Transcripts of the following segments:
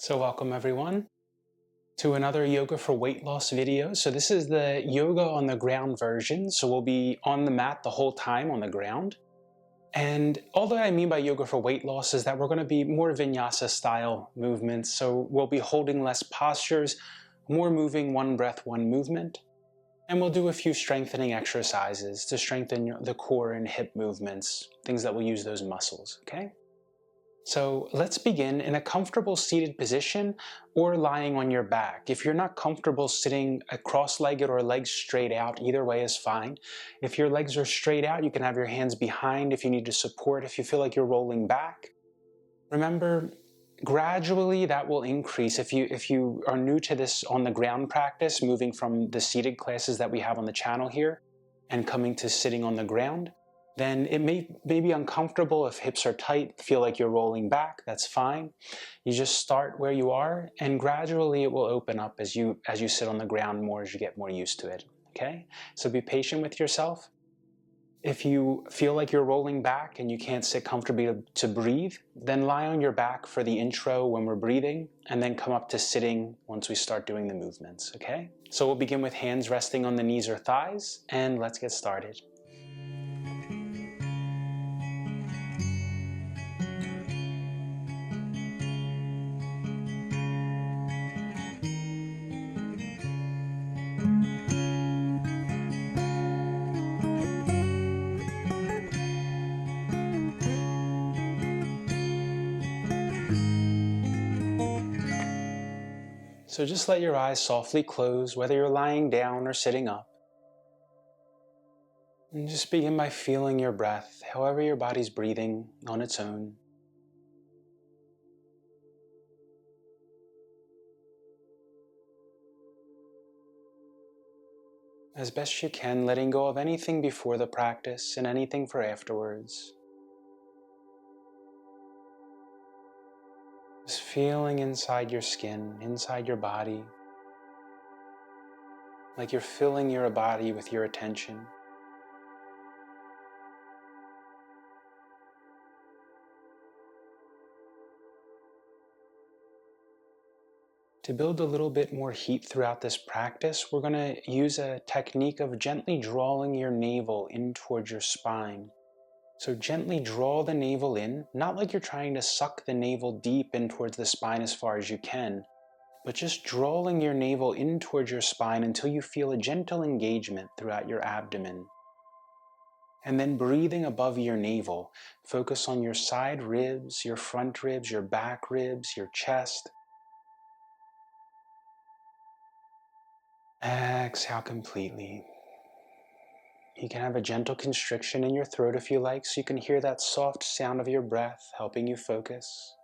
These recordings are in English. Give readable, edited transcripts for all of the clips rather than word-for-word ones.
So welcome everyone to another yoga for weight loss video. So this is the yoga on the ground version. So we'll be on the mat the whole time on the ground. And all that I mean by yoga for weight loss is that we're going to be more vinyasa style movements. So we'll be holding less postures, more moving, one breath, one movement. And we'll do a few strengthening exercises to strengthen the core and hip movements, things that will use those muscles, okay? So let's begin in a comfortable seated position or lying on your back. If you're not comfortable sitting cross-legged or legs straight out, either way is fine. If your legs are straight out, you can have your hands behind if you need to support, if you feel like you're rolling back. Remember, gradually that will increase. If you are new to this on the ground practice, moving from the seated classes that we have on the channel here and coming to sitting on the ground, then it may be uncomfortable if hips are tight, feel like you're rolling back, that's fine. You just start where you are and gradually it will open up as you sit on the ground more, as you get more used to it, okay? So be patient with yourself. If you feel like you're rolling back and you can't sit comfortably to breathe, then lie on your back for the intro when we're breathing and then come up to sitting once we start doing the movements, okay? So we'll begin with hands resting on the knees or thighs and let's get started. So just let your eyes softly close, whether you're lying down or sitting up. And just begin by feeling your breath, however your body's breathing on its own. As best you can, letting go of anything before the practice and anything for afterwards. Just feeling inside your skin, inside your body, like you're filling your body with your attention. To build a little bit more heat throughout this practice, we're going to use a technique of gently drawing your navel in towards your spine. So gently draw the navel in, not like you're trying to suck the navel deep in towards the spine as far as you can, but just drawing your navel in towards your spine until you feel a gentle engagement throughout your abdomen. And then breathing above your navel, focus on your side ribs, your front ribs, your back ribs, your chest. Exhale completely. You can have a gentle constriction in your throat if you like, so you can hear that soft sound of your breath helping you focus.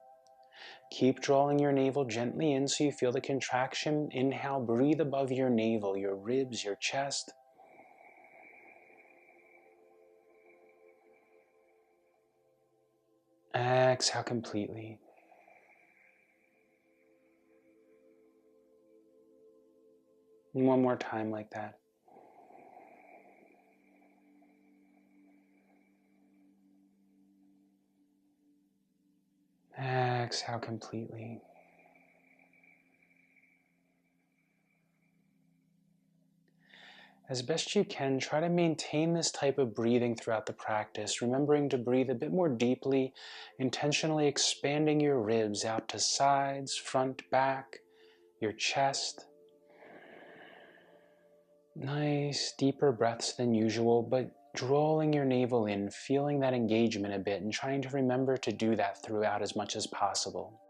Keep drawing your navel gently in so you feel the contraction. Inhale, breathe above your navel, your ribs, your chest. Exhale completely. And one more time like that. Exhale completely. As best you can, try to maintain this type of breathing throughout the practice, remembering to breathe a bit more deeply, intentionally expanding your ribs out to sides, front, back, your chest. Nice, deeper breaths than usual, but drawing your navel in, feeling that engagement a bit, and trying to remember to do that throughout as much as possible.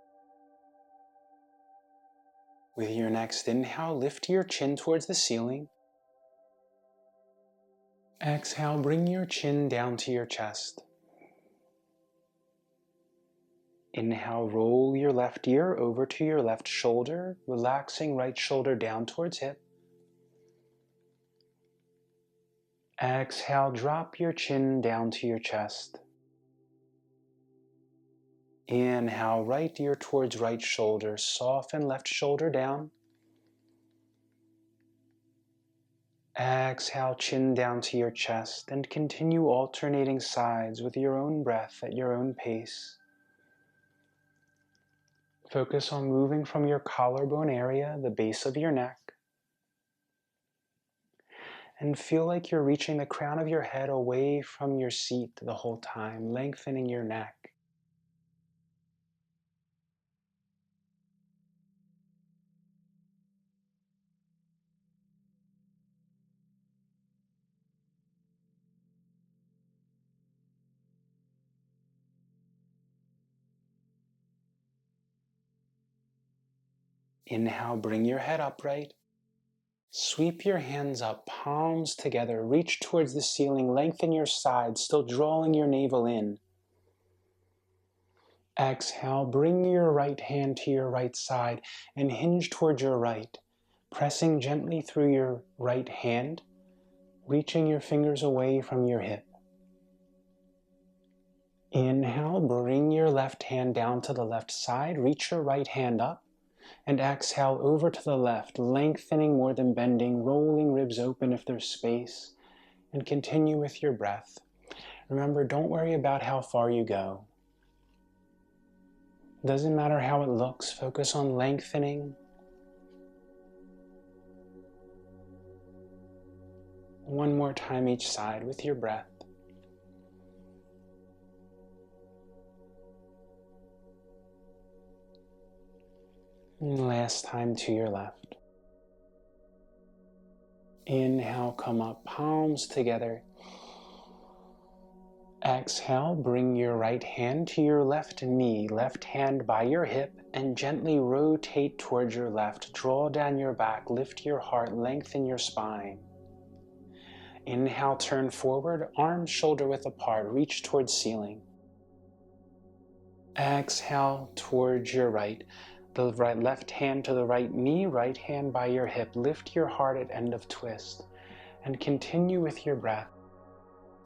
With your next inhale, lift your chin towards the ceiling. Exhale, bring your chin down to your chest. Inhale, roll your left ear over to your left shoulder, relaxing right shoulder down towards hip. Exhale, drop your chin down to your chest. Inhale, right ear towards right shoulder, soften left shoulder down. Exhale, chin down to your chest, and continue alternating sides with your own breath at your own pace. Focus on moving from your collarbone area, the base of your neck, and feel like you're reaching the crown of your head away from your seat the whole time, lengthening your neck. Inhale, bring your head upright. Sweep your hands up, palms together, reach towards the ceiling, lengthen your sides, still drawing your navel in. Exhale, bring your right hand to your right side and hinge towards your right, pressing gently through your right hand, reaching your fingers away from your hip. Inhale, bring your left hand down to the left side, reach your right hand up, and exhale over to the left, lengthening more than bending, rolling ribs open if there's space, and continue with your breath. Remember, don't worry about how far you go. Doesn't matter how it looks, focus on lengthening. One more time each side with your breath. And last time to your left. Inhale, come up, palms together. Exhale, bring your right hand to your left knee, left hand by your hip, and gently rotate towards your left. Draw down your back, lift your heart, lengthen your spine. Inhale, turn forward, arms shoulder width apart, reach towards ceiling. Exhale, towards your right. The left hand to the right knee, right hand by your hip. Lift your heart at end of twist. And continue with your breath.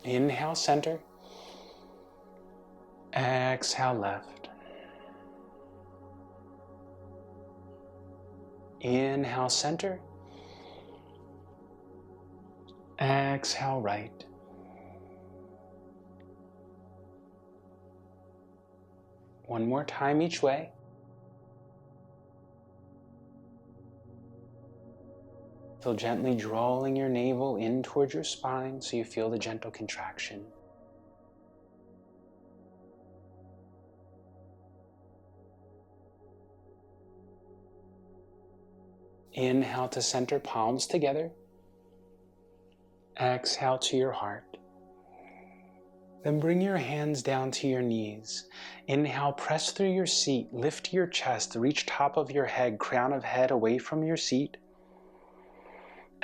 Inhale, center. Exhale, left. Inhale, center. Exhale, right. One more time each way. Feel gently drawing your navel in towards your spine so you feel the gentle contraction. Inhale to center, palms together. Exhale to your heart. Then bring your hands down to your knees. Inhale, press through your seat, lift your chest, reach top of your head, crown of head away from your seat.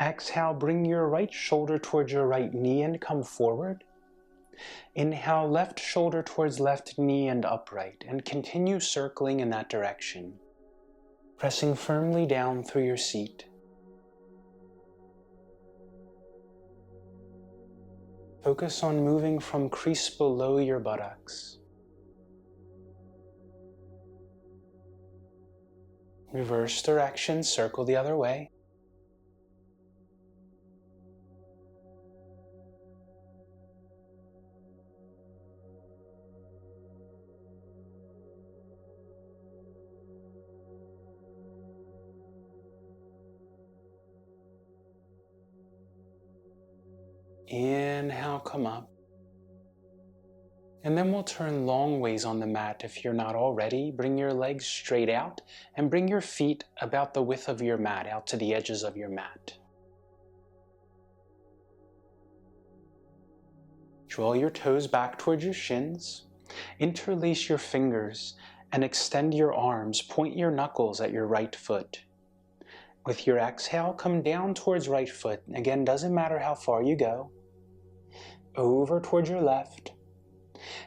Exhale, bring your right shoulder towards your right knee and come forward. Inhale, left shoulder towards left knee and upright, and continue circling in that direction, pressing firmly down through your seat. Focus on moving from crease below your buttocks. Reverse direction, circle the other way. Inhale, come up. And then we'll turn long ways on the mat if you're not already. Bring your legs straight out and bring your feet about the width of your mat, out to the edges of your mat. Draw your toes back towards your shins. Interlace your fingers and extend your arms. Point your knuckles at your right foot. With your exhale, come down towards right foot. Again, doesn't matter how far you go. Over towards your left.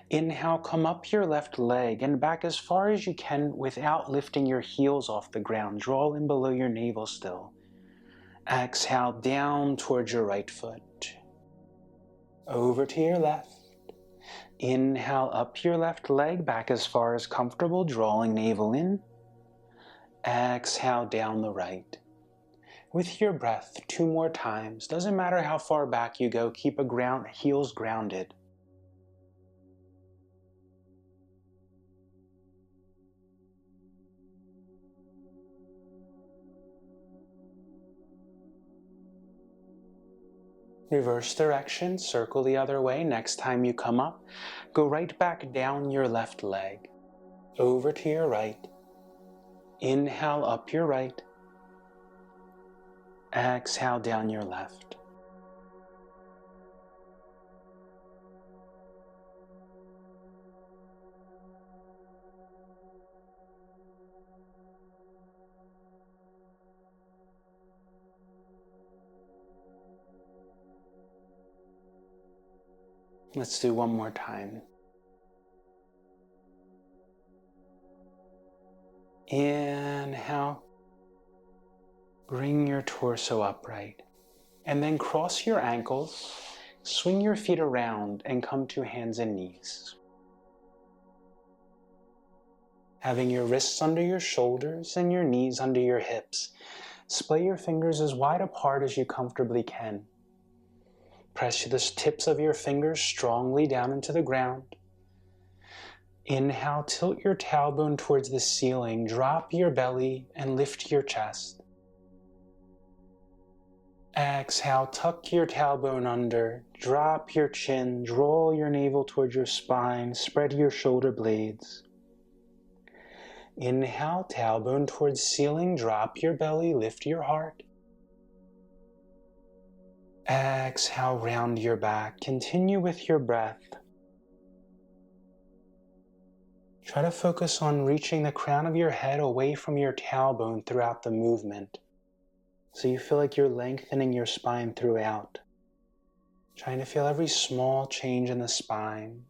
Inhale, come up your left leg and back as far as you can without lifting your heels off the ground. Draw in below your navel still. Exhale, down towards your right foot. Over to your left. Inhale, up your left leg, back as far as comfortable, drawing navel in. Exhale, down the right. With your breath, 2 more times. Doesn't matter how far back you go, keep heels grounded. Reverse direction, circle the other way. Next time you come up, go right back down your left leg, over to your right. Inhale up your right. Exhale down your left. Let's do one more time. Inhale. Bring your torso upright. And then cross your ankles, swing your feet around and come to hands and knees. Having your wrists under your shoulders and your knees under your hips, splay your fingers as wide apart as you comfortably can. Press the tips of your fingers strongly down into the ground. Inhale, tilt your tailbone towards the ceiling, drop your belly and lift your chest. Exhale, tuck your tailbone under, drop your chin, draw your navel towards your spine, spread your shoulder blades. Inhale, tailbone towards ceiling, drop your belly, lift your heart. Exhale, round your back. Continue with your breath. Try to focus on reaching the crown of your head away from your tailbone throughout the movement, so you feel like you're lengthening your spine throughout. Trying to feel every small change in the spine.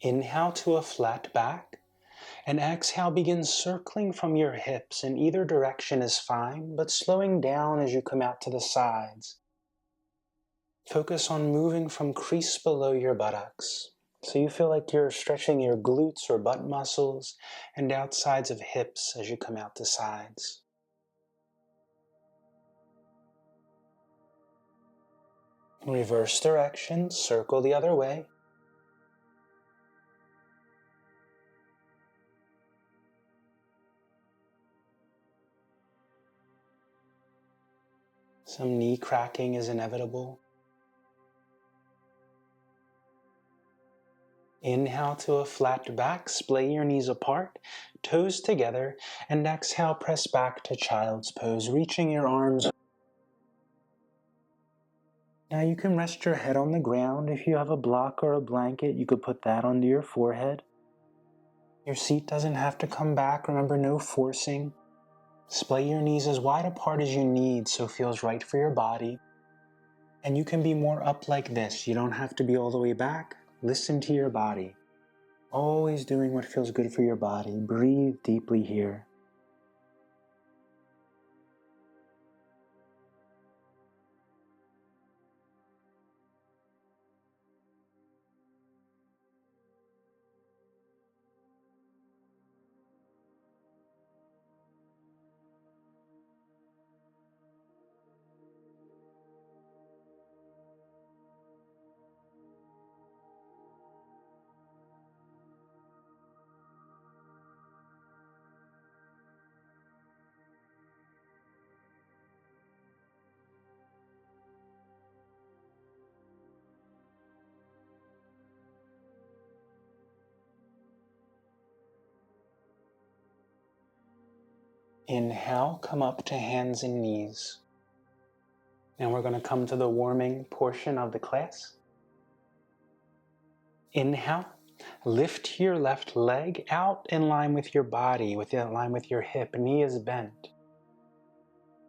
Inhale to a flat back, and exhale, begin circling from your hips. In either direction is fine, but slowing down as you come out to the sides. Focus on moving from crease below your buttocks, so you feel like you're stretching your glutes or butt muscles and outsides of hips as you come out to sides. Reverse direction, circle the other way. Some knee cracking is inevitable. Inhale to a flat back, splay your knees apart, toes together, and exhale, press back to child's pose, reaching your arms. Now you can rest your head on the ground. If you have a block or a blanket, you could put that onto your forehead. Your seat doesn't have to come back. Remember, no forcing. Splay your knees as wide apart as you need so it feels right for your body. And you can be more up like this. You don't have to be all the way back. Listen to your body. Always doing what feels good for your body. Breathe deeply here. Inhale, come up to hands and knees. Now we're going to come to the warming portion of the class. Inhale, lift your left leg out in line with your body, in line with your hip. Knee is bent.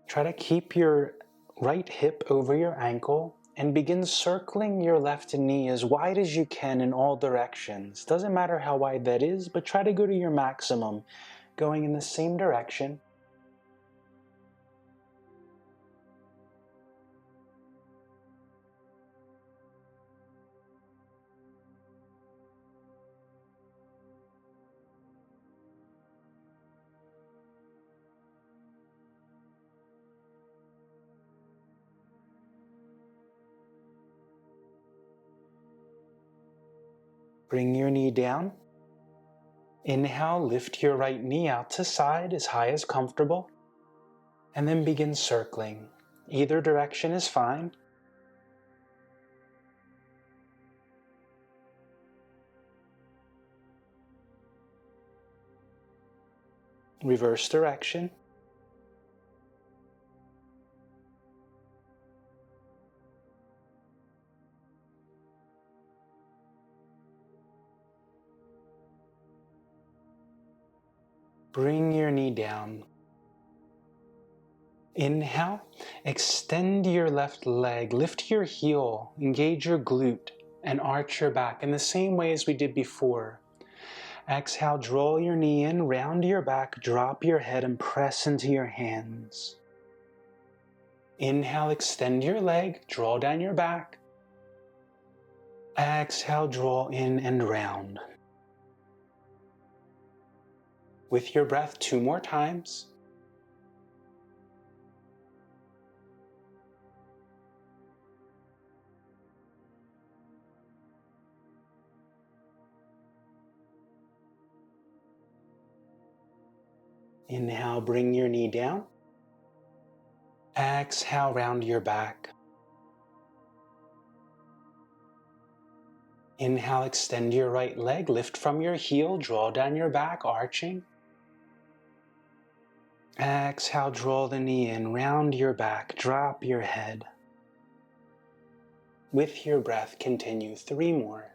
Try to keep your right hip over your ankle and begin circling your left knee as wide as you can in all directions. Doesn't matter how wide that is, but try to go to your maximum, going in the same direction. Bring your knee down. Inhale, lift your right knee out to side as high as comfortable, and then begin circling. Either direction is fine. Reverse direction. Bring your knee down. Inhale, extend your left leg, lift your heel, engage your glute, and arch your back in the same way as we did before. Exhale, draw your knee in, round your back, drop your head, and press into your hands. Inhale, extend your leg, draw down your back. Exhale, draw in and round. With your breath, 2 more times. Inhale, bring your knee down. Exhale, round your back. Inhale, extend your right leg, lift from your heel, draw down your back, arching. Exhale, draw the knee in, round your back, drop your head. With your breath, continue 3 more.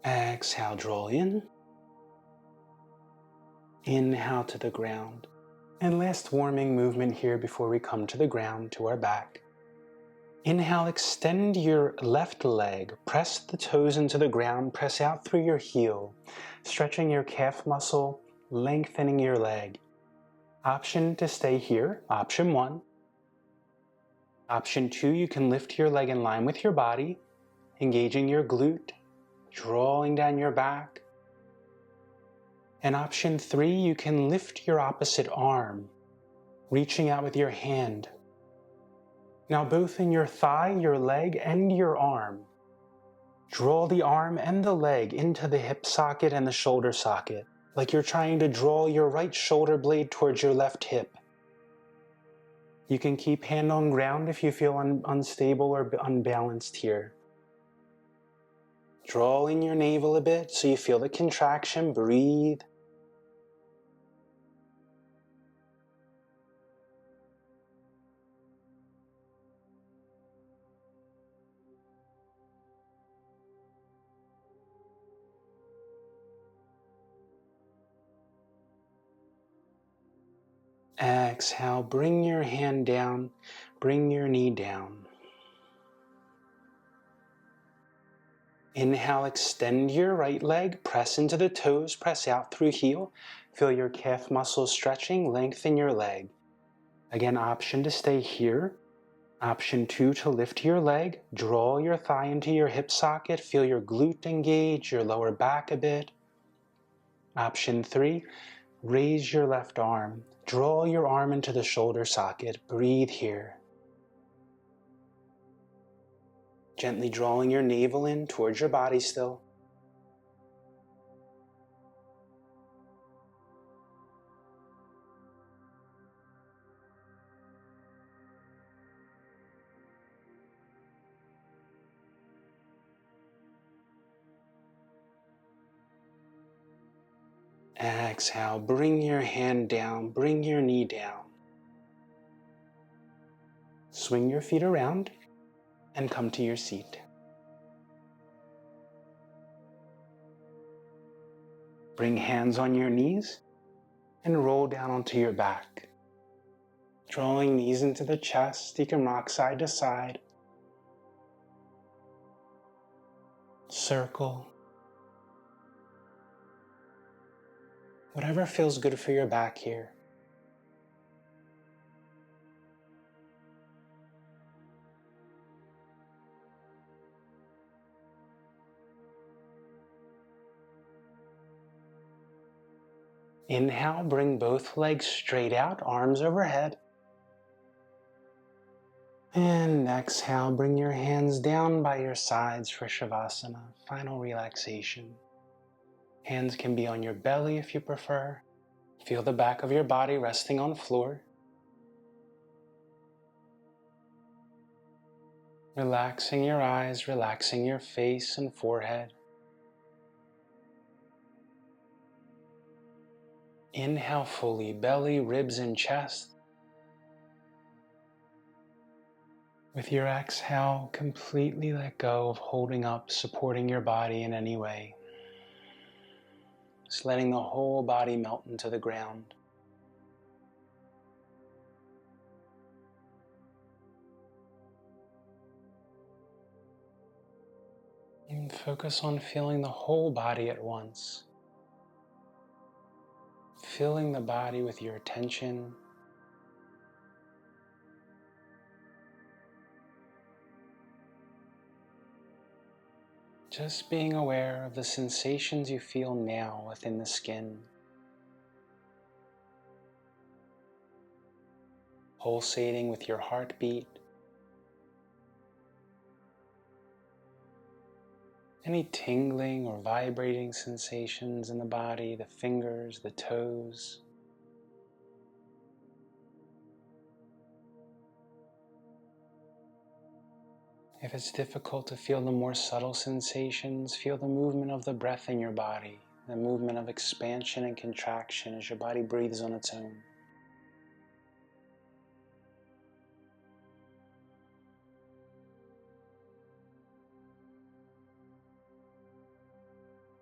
Exhale, draw in. Inhale to the ground. And last warming movement here before we come to the ground, to our back. Inhale, extend your left leg, press the toes into the ground, press out through your heel, stretching your calf muscle, lengthening your leg. Option to stay here, option 1. Option 2, you can lift your leg in line with your body, engaging your glute, drawing down your back. And option 3, you can lift your opposite arm, reaching out with your hand. Now both in your thigh, your leg, and your arm. Draw the arm and the leg into the hip socket and the shoulder socket, like you're trying to draw your right shoulder blade towards your left hip. You can keep hand on ground if you feel unstable or unbalanced here. Draw in your navel a bit so you feel the contraction. Breathe. Exhale, bring your hand down, bring your knee down. Inhale, extend your right leg, press into the toes, press out through heel. Feel your calf muscles stretching, lengthen your leg. Again, option to stay here. Option 2, to lift your leg, draw your thigh into your hip socket, feel your glute engage, your lower back a bit. Option 3, raise your left arm, draw your arm into the shoulder socket, breathe here. Gently drawing your navel in towards your body still. Exhale, bring your hand down, bring your knee down. Swing your feet around and come to your seat. Bring hands on your knees and roll down onto your back. Drawing knees into the chest, you can rock side to side. Circle. Whatever feels good for your back here. Inhale, bring both legs straight out, arms overhead. And exhale, bring your hands down by your sides for Shavasana, final relaxation. Hands can be on your belly if you prefer. Feel the back of your body resting on the floor. Relaxing your eyes, relaxing your face and forehead. Inhale fully, belly, ribs, and chest. With your exhale, completely let go of holding up, supporting your body in any way. Just letting the whole body melt into the ground. And focus on feeling the whole body at once. Filling the body with your attention. Just being aware of the sensations you feel now within the skin. Pulsating with your heartbeat. Any tingling or vibrating sensations in the body, the fingers, the toes. If it's difficult to feel the more subtle sensations, feel the movement of the breath in your body, the movement of expansion and contraction as your body breathes on its own.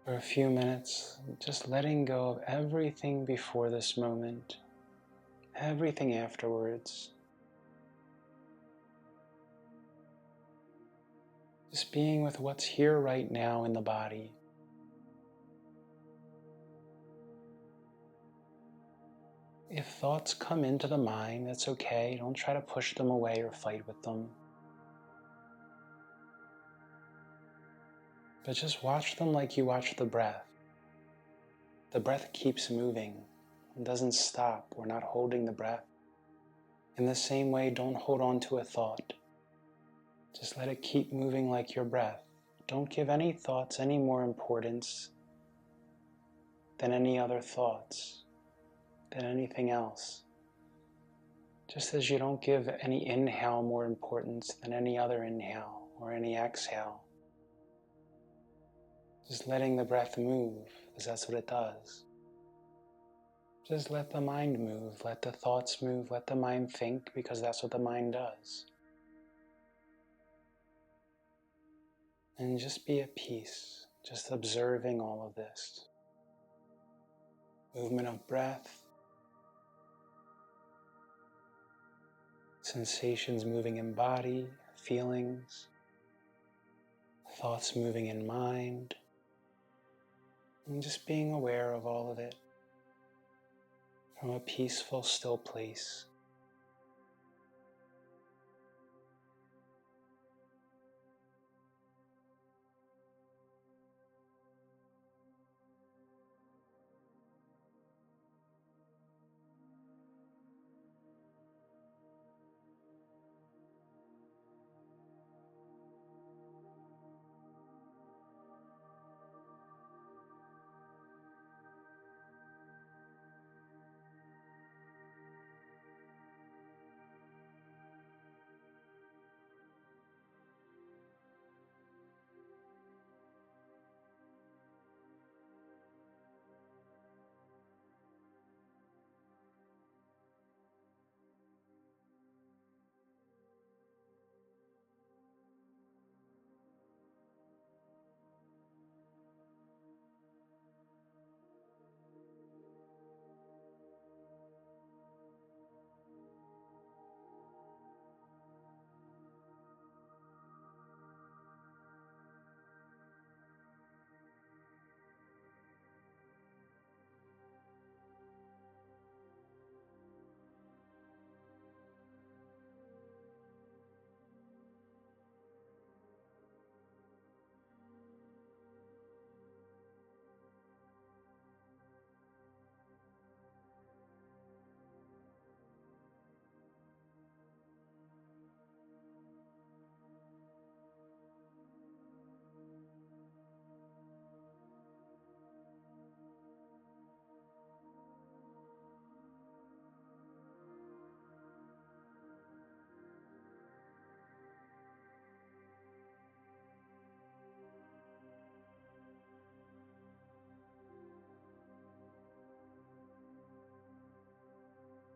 For a few minutes, just letting go of everything before this moment, everything afterwards. Just being with what's here right now in the body. If thoughts come into the mind, that's okay. Don't try to push them away or fight with them. But just watch them like you watch the breath. The breath keeps moving. It doesn't stop. We're not holding the breath. In the same way, don't hold on to a thought. Just let it keep moving like your breath. Don't give any thoughts any more importance than any other thoughts, than anything else. Just as you don't give any inhale more importance than any other inhale or any exhale. Just letting the breath move, because that's what it does. Just let the mind move, let the thoughts move, let the mind think, because that's what the mind does. And just be at peace, just observing all of this. Movement of breath, sensations moving in body, feelings, thoughts moving in mind, and just being aware of all of it from a peaceful, still place.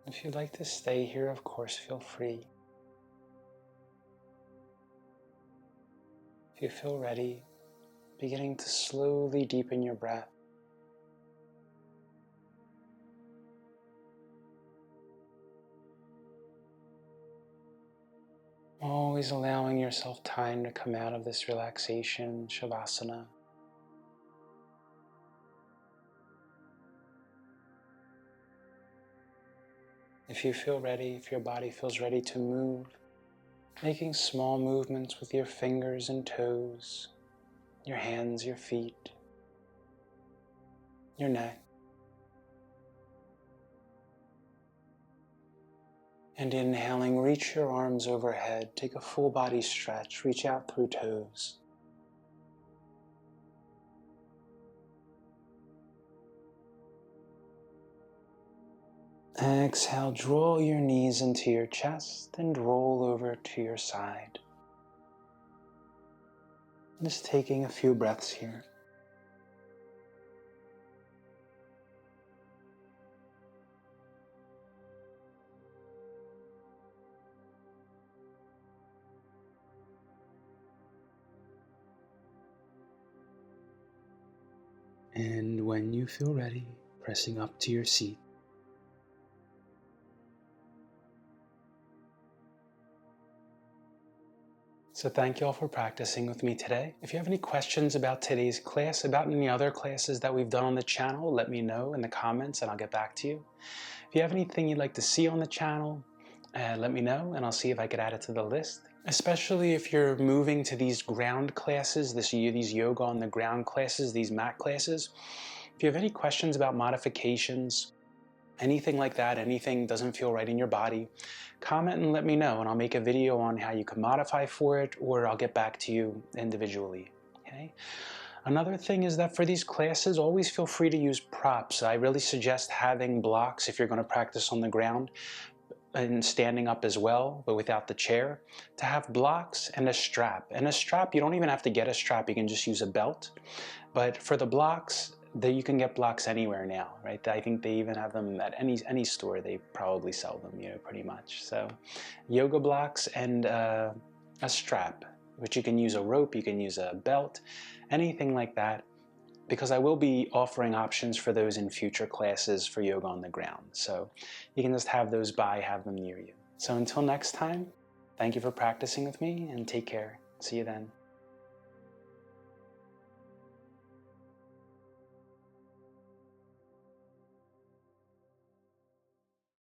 If you'd like to stay here, of course, feel free. If you feel ready, beginning to slowly deepen your breath. Always allowing yourself time to come out of this relaxation, Shavasana. If you feel ready, if your body feels ready to move, making small movements with your fingers and toes, your hands, your feet, your neck. And inhaling, reach your arms overhead, take a full body stretch, reach out through toes. Exhale, draw your knees into your chest and roll over to your side. Just taking a few breaths here. And when you feel ready, pressing up to your seat. So thank you all for practicing with me today. If you have any questions about today's class, about any other classes that we've done on the channel, let me know in the comments and I'll get back to you. If you have anything you'd like to see on the channel, let me know and I'll see if I could add it to the list. Especially if you're moving to these ground classes, these yoga on the ground classes, these mat classes. If you have any questions about modifications, anything like that, anything doesn't feel right in your body, comment and let me know and I'll make a video on how you can modify for it, or I'll get back to you individually. Okay? Another thing is that for these classes, always feel free to use props. I really suggest having blocks if you're going to practice on the ground, and standing up as well, but without the chair, to have blocks and a strap. And a strap, you don't even have to get a strap, you can just use a belt. But for the blocks, you can get blocks anywhere now, right? I think they even have them at any store. They probably sell them, pretty much. So yoga blocks and a strap, which you can use a rope, you can use a belt, anything like that, because I will be offering options for those in future classes for yoga on the ground. So you can just have those have them near you. So until next time, thank you for practicing with me and take care. See you then.